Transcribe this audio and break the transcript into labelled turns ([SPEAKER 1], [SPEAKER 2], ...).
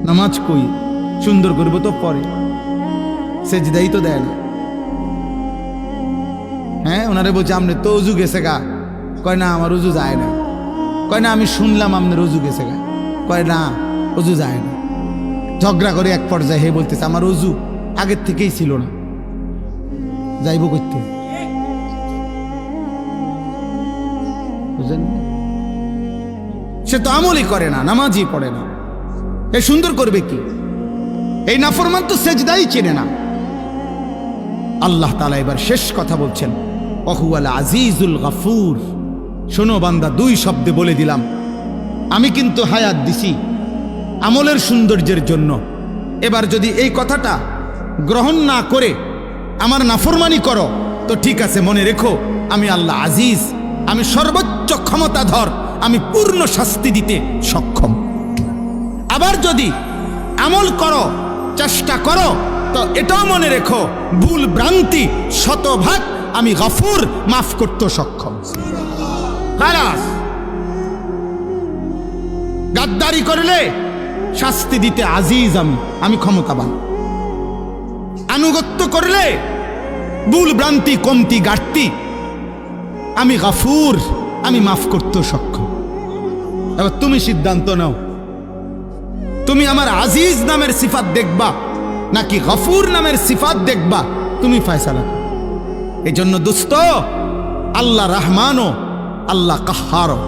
[SPEAKER 1] নামাজ কই সুন্দর করবো তো পরে, সেজদাই তো দেয় না। হ্যাঁ, ওনারে বলছে আপনি তো উজু গেছে গা, কয় না আমার উজু যায় না। কয় না আমি শুনলাম আপনার উজু গেছে গা, কয় না উজু যায় না। ঝগড়া করে এক পর্যায়ে হে বলতেছে আমার উজু আগের থেকেই ছিল না, যাইব করতে। বুঝলেন, সে তো আমলই করে না, নামাজই পড়ে না, এ সুন্দর করবে কি? এই নাফরমান তো সেজদাই চেনে না। আল্লাহ তাআলা এবার শেষ কথা বলছেন, ওহুয়াল আজিজুল গফুর। শোনো বান্দা, দুই শব্দে বলে দিলাম, আমি কিন্তু হায়াত দিছি আমলের সৌন্দর্যের জন্য। এবার যদি এই কথাটা গ্রহণ না করে আমার নাফরমানি করো তো ঠিক আছে, মনে রেখো আমি আল্লাহ আজিজ, আমি সর্বোচ্চ ক্ষমতাধর, আমি পূর্ণ শাস্তি দিতে সক্ষম। আবার যদি আমল করো, চেষ্টা করো, তো এটাও মনে রেখো ভুল ভ্রান্তি শতভাগ আমি গফুর, মাফ করতে সক্ষম। খালাস, গাদ্দারি করলে শাস্তি দিতে আজিজ আমি ক্ষমতাবান। আনুগত্য করলে ভুল ভ্রান্তি কমতি ঘাটতি আমি গফুর, আমি মাফ করতে সক্ষম। এবার তুমি সিদ্ধান্ত নাও, তুমি আমার আজিজ নামের সিফাত দেখবা নাকি গফুর নামের সিফাত দেখবা, তুমি ফয়সালা করো। এই জন্য দোস্ত, আল্লাহ রহমানও আল্লাহ কাহ্হারও।